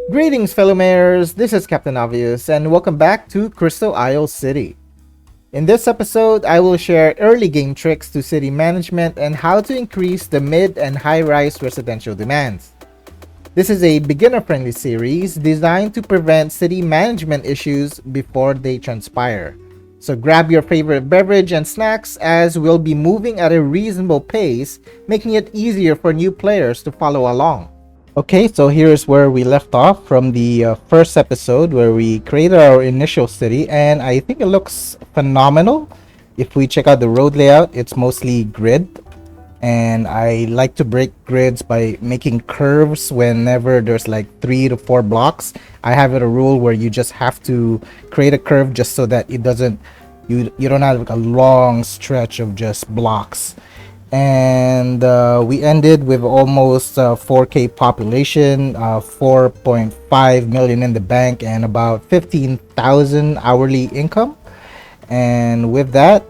Greetings, fellow mayors. This is Captain Obvious, and welcome back to Crystal Isle City. In this episode, I will share early game tricks to city management and how to increase the mid and high rise residential demands. This is a beginner friendly series designed to prevent city management issues before they transpire. So grab your favorite beverage and snacks as we'll be moving at a reasonable pace, making it easier for new players to follow along. Okay, so here's where we left off from the first episode where we created our initial city, and I think it looks phenomenal. If we check out the road layout, it's mostly grid, and I like to break grids by making curves whenever there's like 3 to 4 blocks. I have it a rule where you just have to create a curve just so that it doesn't you don't have like a long stretch of just blocks. And we ended with almost 4k population, 4.5 million in the bank, and about 15,000 hourly income. And with that,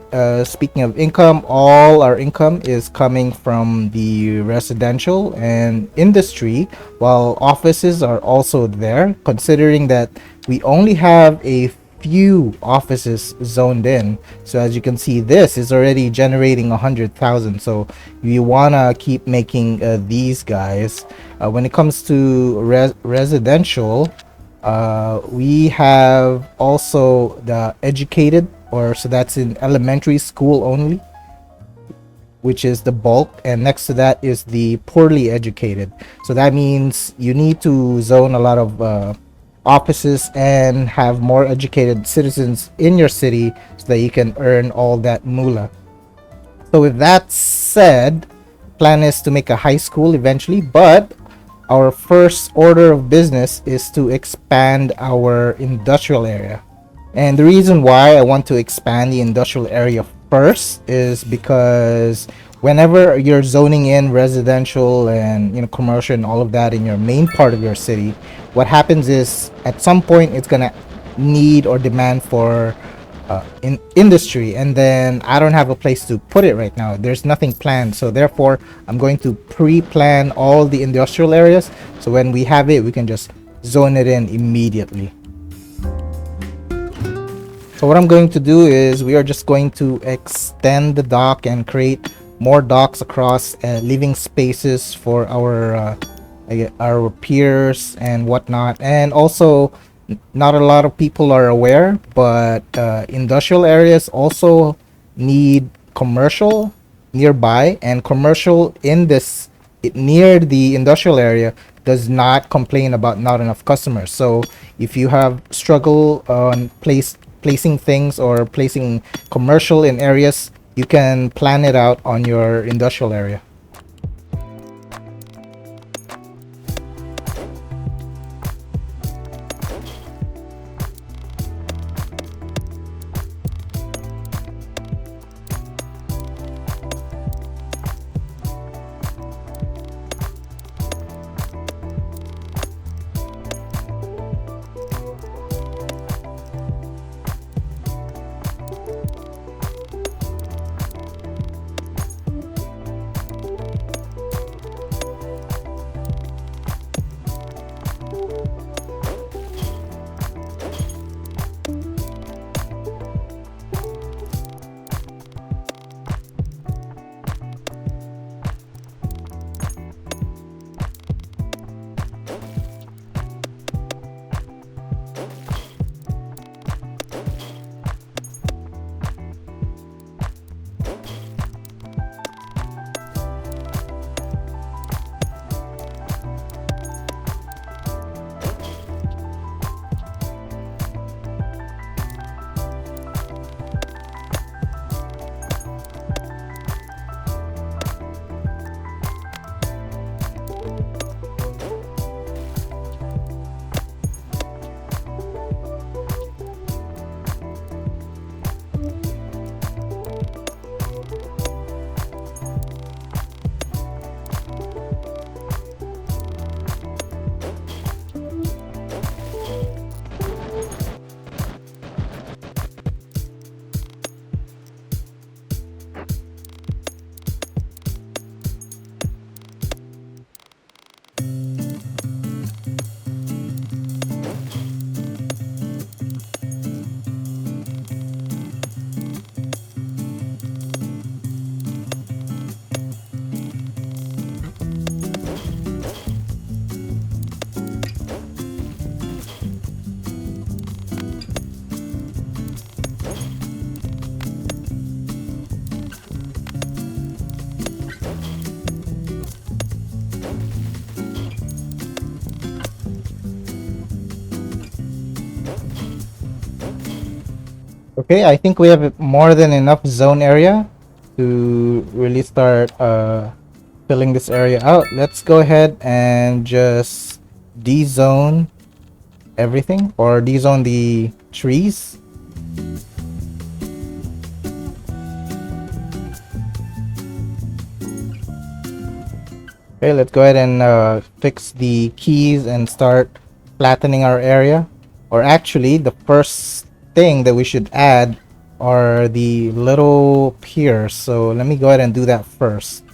speaking of income, all our income is coming from the residential and industry, while offices are also there, considering that we only have a few offices zoned in. So as you can see, this is already generating 100,000. So you wanna keep making these guys. When it comes to residential, we have also the educated, or so that's in elementary school only, which is the bulk, and next to that is the poorly educated. So that means you need to zone a lot of offices and have more educated citizens in your city so that you can earn all that moolah. So with that said, plan is to make a high school eventually, but our first order of business is to expand our industrial area. And the reason why I want to expand the industrial area first is because whenever you're zoning in residential and commercial and all of that in your main part of your city, what happens is at some point it's gonna need or demand for in industry, and then I don't have a place to put it right now. There's nothing planned, so therefore I'm going to pre-plan all the industrial areas, so when we have it we can just zone it in immediately. So what I'm going to do is we are just going to extend the dock and create more docks across, leaving spaces for our piers and whatnot. And also, not a lot of people are aware, but industrial areas also need commercial nearby, and commercial in this near the industrial area does not complain about not enough customers. So if you have struggle on placing things or placing commercial in areas, you can plan it out on your industrial area. Okay, I think we have more than enough zone area to really start filling this area out. Let's go ahead and just de-zone everything, or de-zone the trees. Okay, let's go ahead and fix the keys and start flattening our area. Or actually, the first thing that we should add are the little piers. So let me go ahead and do that first.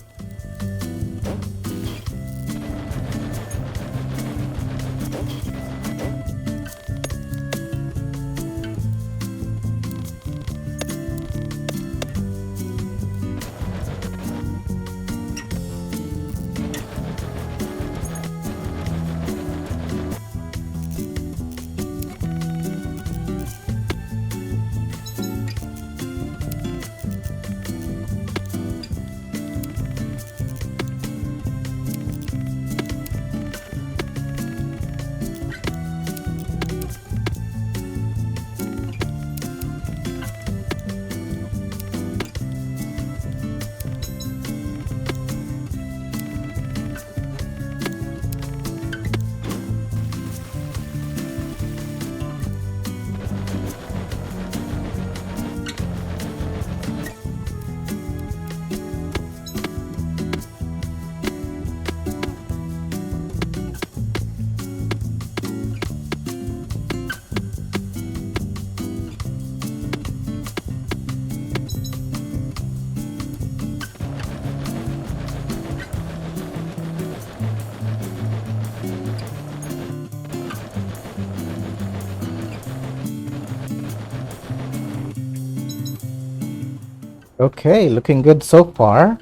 Okay, looking good so far.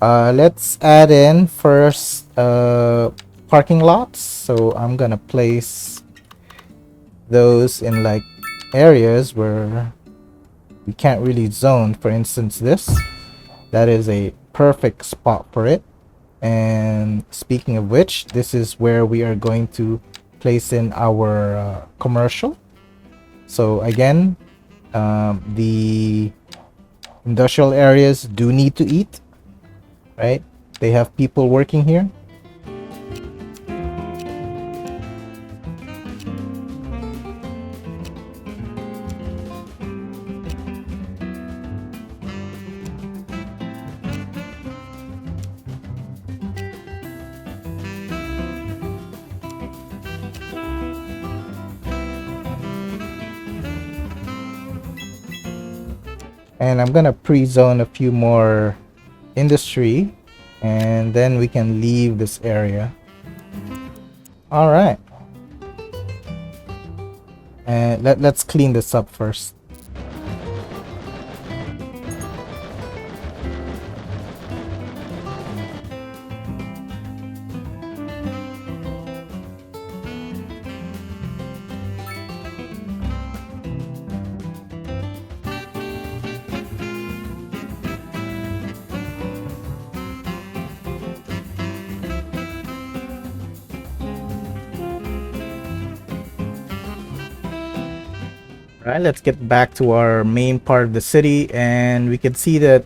Let's add in first parking lots. So I'm gonna place those in like areas where we can't really zone. For instance, that is a perfect spot for it. And speaking of which, this is where we are going to place in our commercial. So again, the industrial areas do need to eat, right? They have people working here. And I'm gonna pre-zone a few more industry, and then we can leave this area. All right, and let's clean this up first. Right, let's get back to our main part of the city, and we can see that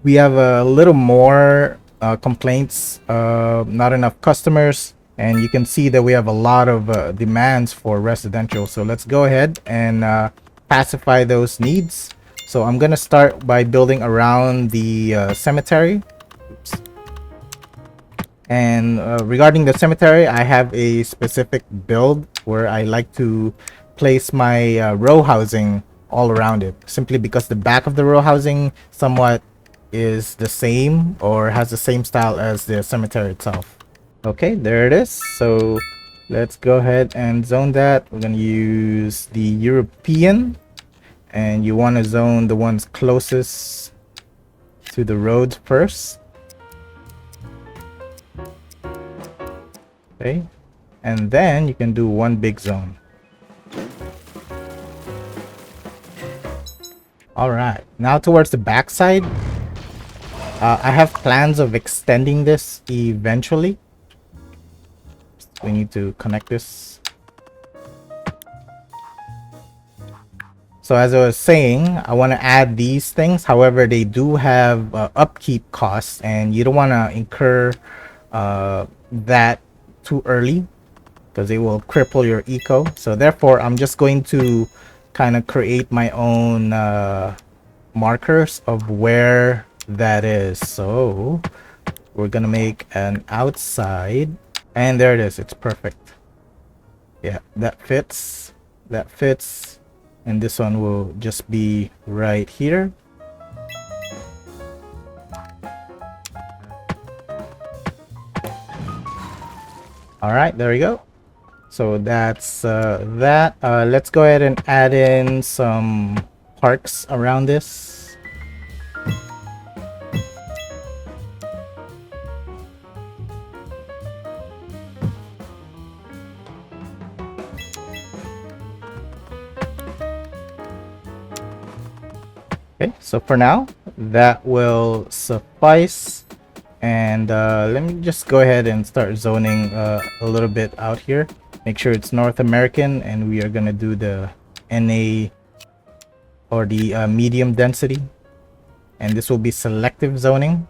we have a little more complaints, not enough customers, and you can see that we have a lot of demands for residential. So let's go ahead and pacify those needs. So I'm gonna start by building around the cemetery. Oops. And regarding the cemetery, I have a specific build where I like to place my row housing all around it, simply because the back of the row housing somewhat is the same or has the same style as the cemetery itself. Okay, there it is. So let's go ahead and zone that. We're gonna use the European, and you want to zone the ones closest to the road first. Okay, and then you can do one big zone. All right, now towards the back side, I have plans of extending this eventually. We need to connect this. So as I was saying, I want to add these things. However, they do have upkeep costs, and you don't want to incur that too early because it will cripple your eco. So therefore, I'm just going to kind of create my own markers of where that is. So we're gonna make an outside, and there it is. It's perfect. Yeah, that fits. That fits. And this one will just be right here. All right, there we go. So that's that. Let's go ahead and add in some parks around this. Okay, so for now, that will suffice. And let me just go ahead and start zoning a little bit out here. Make sure it's North American, and we are gonna do the NA or the medium density. And this will be selective zoning.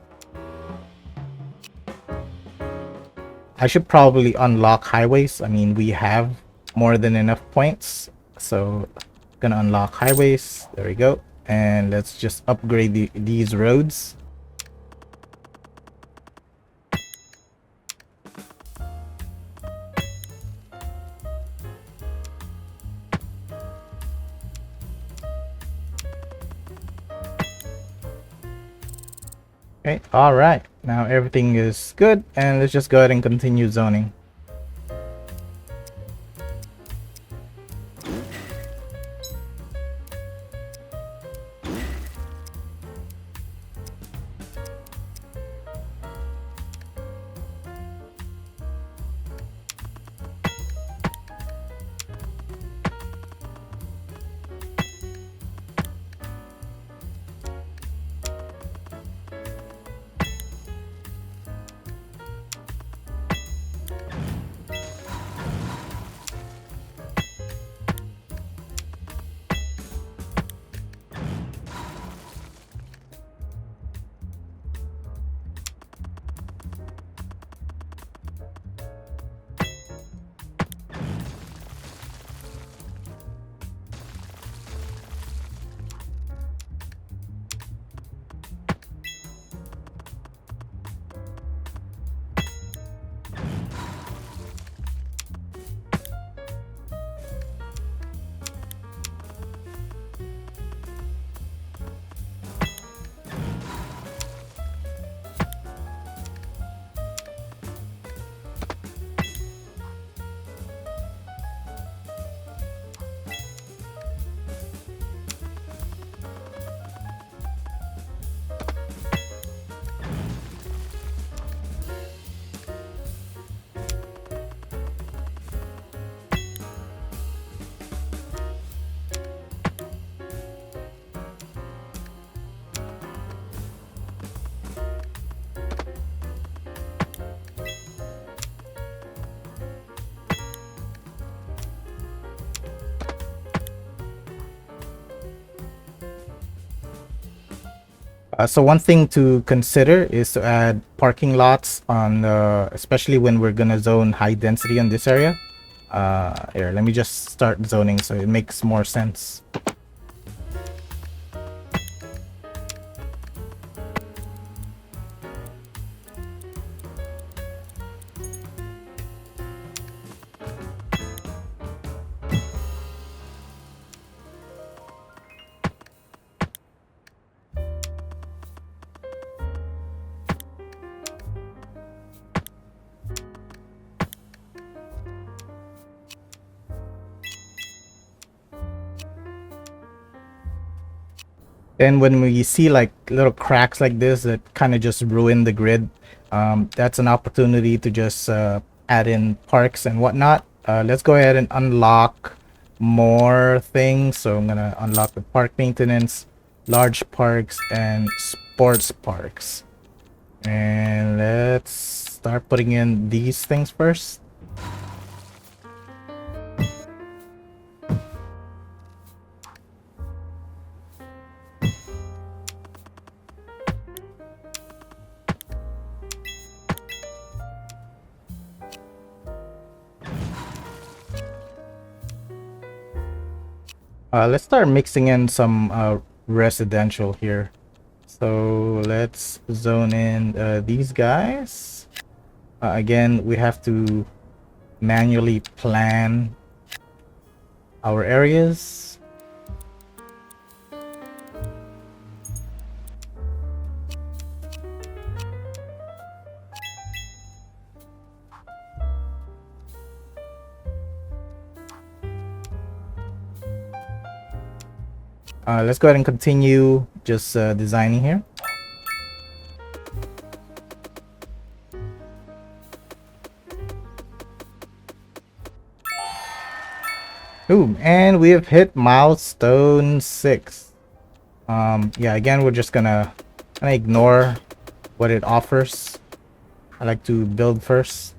I should probably unlock highways. I mean, we have more than enough points. So gonna unlock highways. There we go. And let's just upgrade these roads. Okay, all right. Now everything is good, and let's just go ahead and continue zoning. So one thing to consider is to add parking lots on, especially when we're gonna zone high density in this area. Here, let me just start zoning so it makes more sense. And when we see like little cracks like this that kind of just ruin the grid, that's an opportunity to just add in parks and whatnot. Let's go ahead and unlock more things. So I'm gonna unlock the park maintenance, large parks, and sports parks. And let's start putting in these things first. Let's start mixing in some residential here. So let's zone in these guys. Again, we have to manually plan our areas. Let's go ahead and continue just designing here. Boom, and we have hit milestone 6. Yeah, again, we're just gonna ignore what it offers. I like to build first.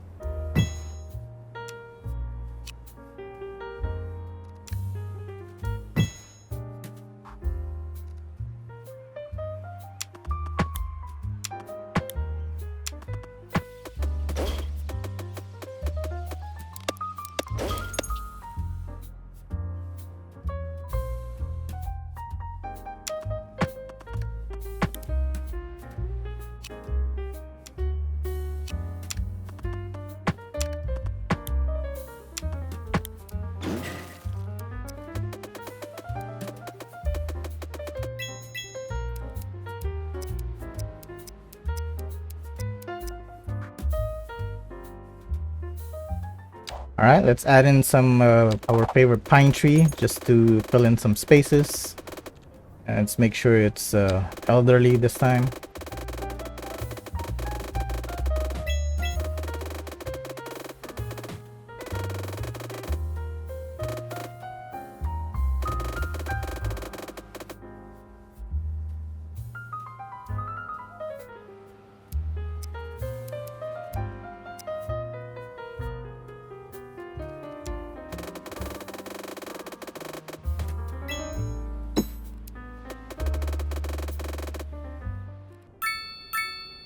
All right, let's add in some our favorite pine tree just to fill in some spaces. And let's make sure it's elderly this time.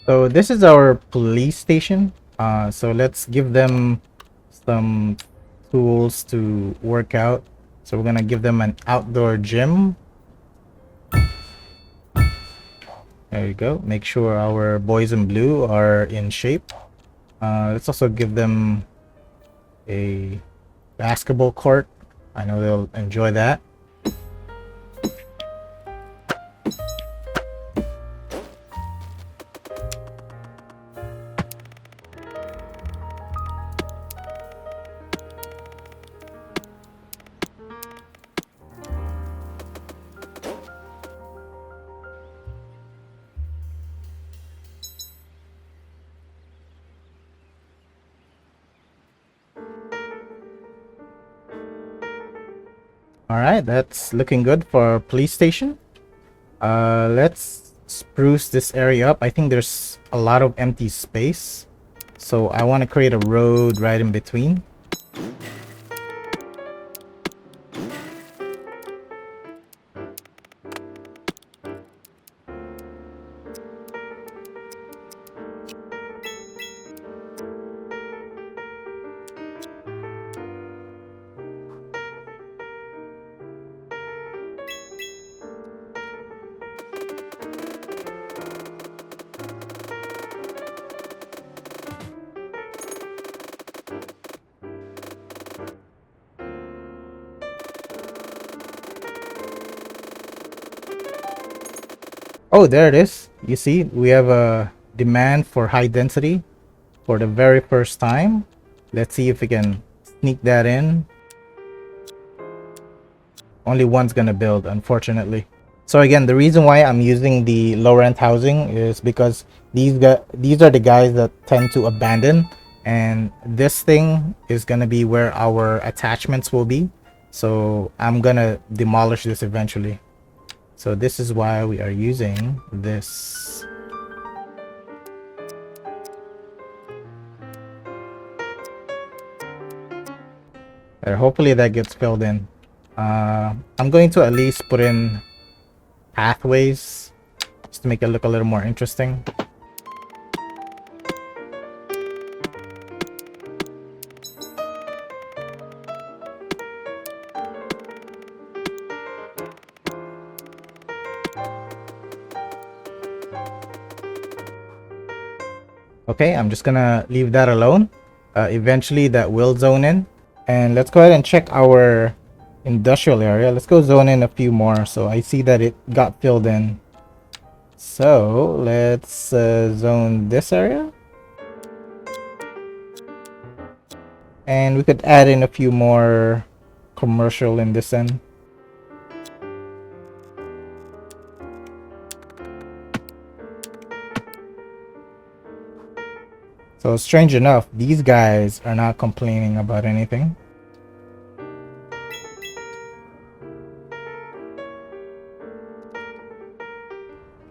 So this is our police station. So let's give them some tools to work out. So we're gonna give them an outdoor gym. There you go. Make sure our boys in blue are in shape. Let's also give them a basketball court. I know they'll enjoy that. All right, that's looking good for our police station. Let's spruce this area up. I think there's a lot of empty space, so I want to create a road right in between. Oh, there it is. You see, we have a demand for high density for the very first time. Let's see if we can sneak that in. Only one's gonna build, unfortunately. So again, the reason why I'm using the low rent housing is because these are the guys that tend to abandon, and this thing is gonna be where our attachments will be. So I'm gonna demolish this eventually. So this is why we are using this. There, hopefully that gets filled in. I'm going to at least put in pathways just to make it look a little more interesting. Okay, I'm just gonna leave that alone. Eventually that will zone in. And let's go ahead and check our industrial area. Let's go zone in a few more. So I see that it got filled in. So let's zone this area. And we could add in a few more commercial in this end. So strange enough, these guys are not complaining about anything.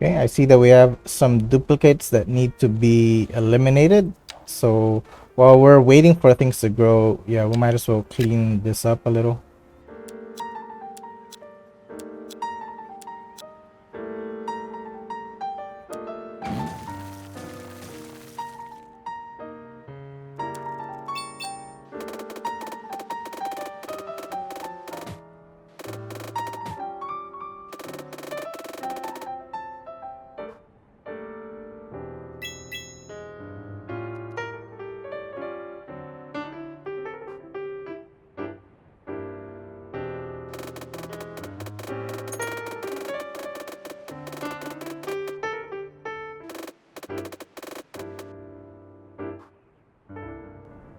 Okay, I see that we have some duplicates that need to be eliminated. So while we're waiting for things to grow, yeah, we might as well clean this up a little.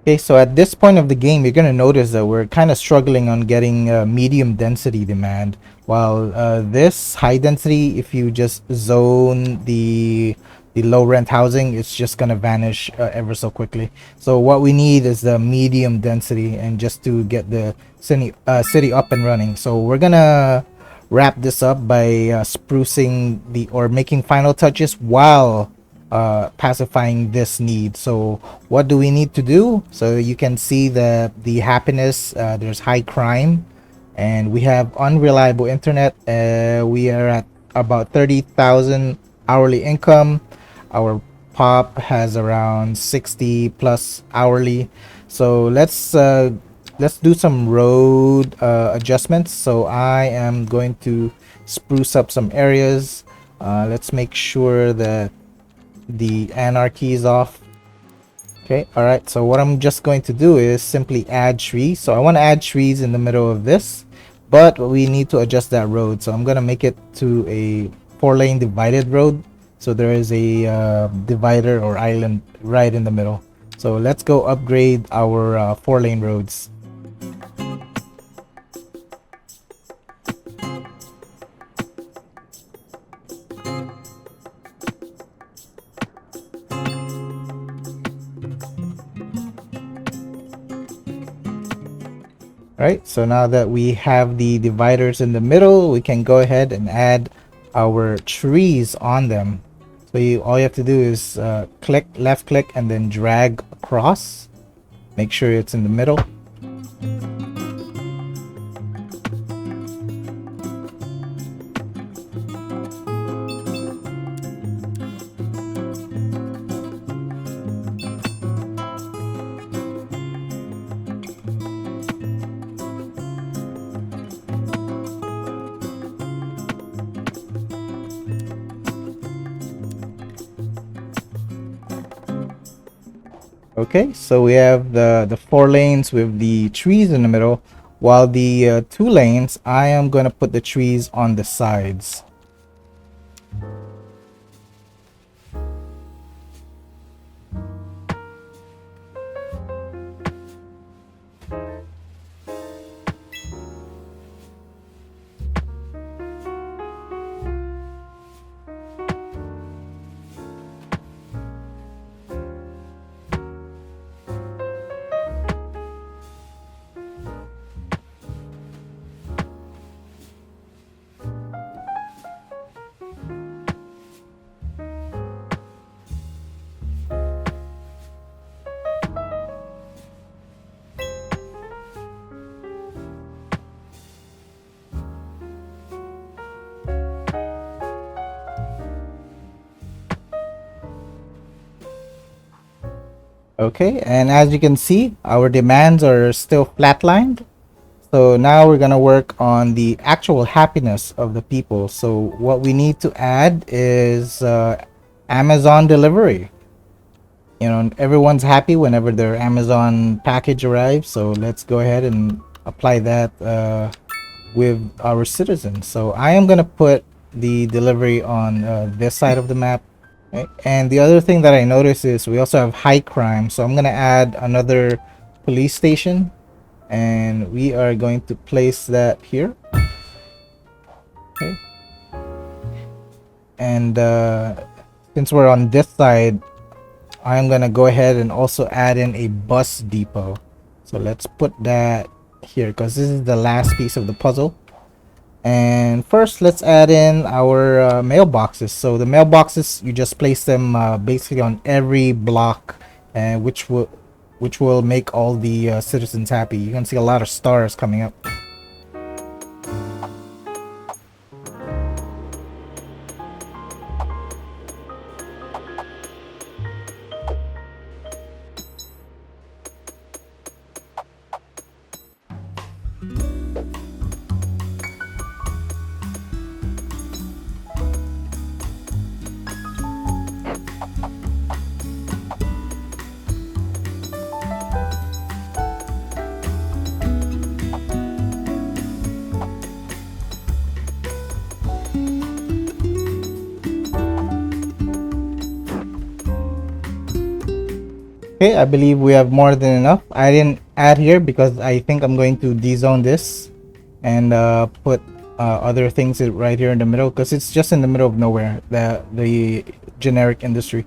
Okay, so at this point of the game, you're gonna notice that we're kind of struggling on getting medium density demand. While this high density, if you just zone the low rent housing, it's just gonna vanish ever so quickly. So what we need is the medium density, and just to get the city up and running. So we're gonna wrap this up by sprucing the or making final touches while pacifying this need. So what do we need to do? So you can see the happiness, there's high crime, and we have unreliable internet. We are at about 30,000 hourly income. Our pop has around 60 plus hourly. So let's do some road adjustments. So I am going to spruce up some areas. Let's make sure that the anarchy is off. Okay, all right, so what I'm just going to do is simply add trees. So I want to add trees in the middle of this, but we need to adjust that road. So I'm going to make it to a 4-lane divided road. So there is a divider or island right in the middle. So let's go upgrade our 4-lane roads. Right, so now that we have the dividers in the middle, we can go ahead and add our trees on them. So all you have to do is left click and then drag across. Make sure it's in the middle. Okay, so we have the 4 lanes with the trees in the middle, while the 2 lanes, I am going to put the trees on the sides. Okay, and as you can see, our demands are still flatlined. So now we're gonna work on the actual happiness of the people. So what we need to add is Amazon delivery. you know, everyone's happy whenever their Amazon package arrives. So let's go ahead and apply that with our citizens. So I am gonna put the delivery on this side of the map. Okay? And the other thing that I noticed is we also have high crime. So I'm gonna add another police station, and we are going to place that here. Okay. And since we're on this side, I'm gonna go ahead and also add in a bus depot. So let's put that here because this is the last piece of the puzzle. And first, let's add in our mailboxes. So the mailboxes, you just place them basically on every block, and which will make all the citizens happy. You can see a lot of stars coming up. Okay, I believe we have more than enough. I didn't add here because I think I'm going to dezone this and put other things right here in the middle because it's just in the middle of nowhere, the generic industry.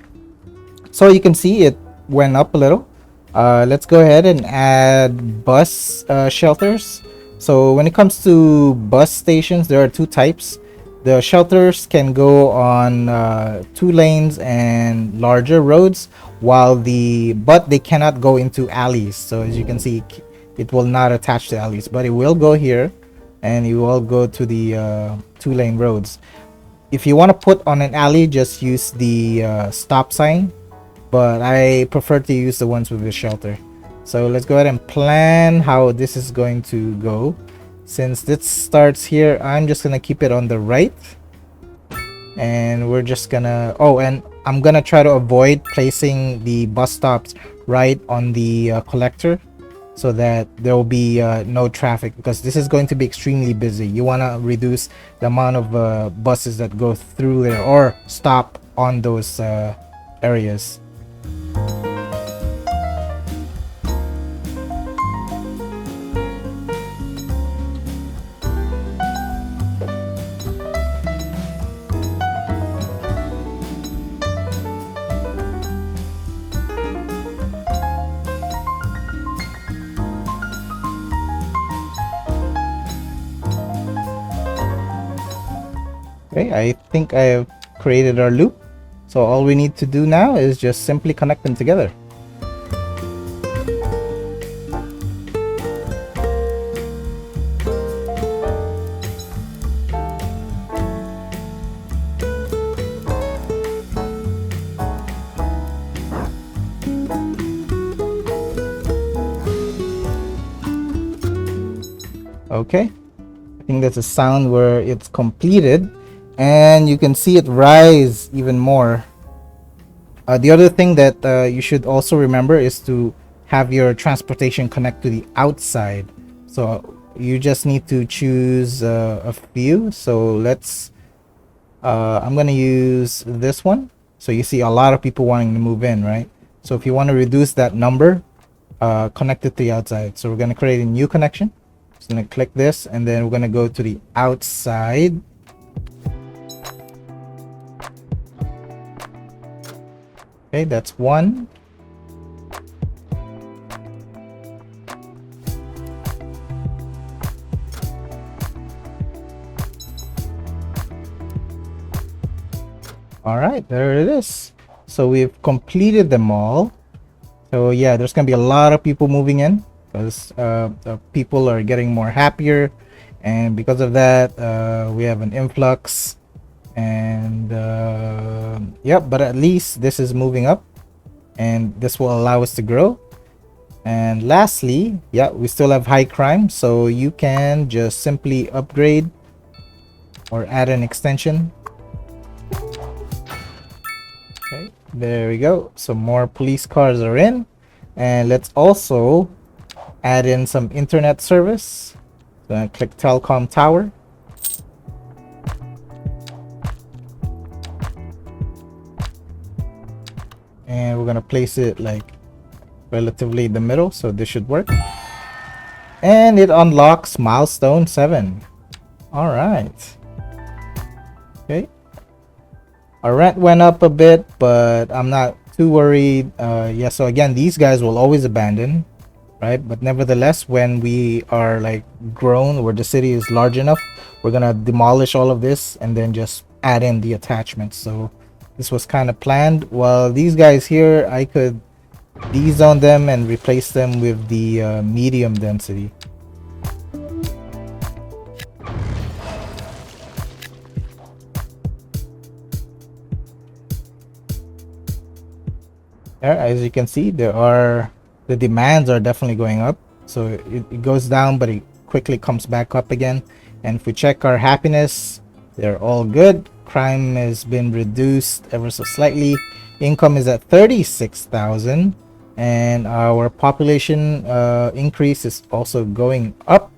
So you can see it went up a little. Let's go ahead and add bus shelters. So when it comes to bus stations, there are two types. The shelters can go on 2 lanes and larger roads, but they cannot go into alleys. So as you can see, it will not attach to alleys, but it will go here, and it will go to the 2-lane roads. If you want to put on an alley, just use the stop sign, but I prefer to use the ones with the shelter. So let's go ahead and plan how this is going to go. Since this starts here, I'm just gonna keep it on the right, and we're just gonna and I'm gonna try to avoid placing the bus stops right on the collector so that there will be no traffic, because this is going to be extremely busy. You want to reduce the amount of buses that go through there or stop on those areas. Okay, I think I have created our loop. So all we need to do now is just simply connect them together. Okay, I think that's a sound where it's completed, and you can see it rise even more. The other thing that you should also remember is to have your transportation connect to the outside. So you just need to choose a few. So I'm gonna use this one. So you see a lot of people wanting to move in, right? So if you want to reduce that number, connect it to the outside. So we're gonna create a new connection. Just gonna click this, and then we're gonna go to the outside. Okay, that's one. All right, there it is. So we've completed them all. So yeah, there's gonna be a lot of people moving in because the people are getting more happier, and because of that, we have an influx. And yep, but at least this is moving up, and this will allow us to grow. And lastly, yeah, we still have high crime, so you can just simply upgrade or add an extension. Okay, There we go. Some more police cars are in. And let's also add in some internet service. So I click telecom tower. And we're gonna place it like relatively in the middle, so this should work. And it unlocks milestone 7. All right. Okay. Our rent went up a bit, but I'm not too worried. Yeah, so again, these guys will always abandon, right? But nevertheless, when we are like grown, where the city is large enough, we're gonna demolish all of this and then just add in the attachments. So this was kind of planned. While these guys here, I could dezone them and replace them with the medium density. There, as you can see, the demands are definitely going up. So it goes down, but it quickly comes back up again. And if we check our happiness, they're all good. Crime has been reduced ever so slightly. Income is at 36,000, and our population increase is also going up.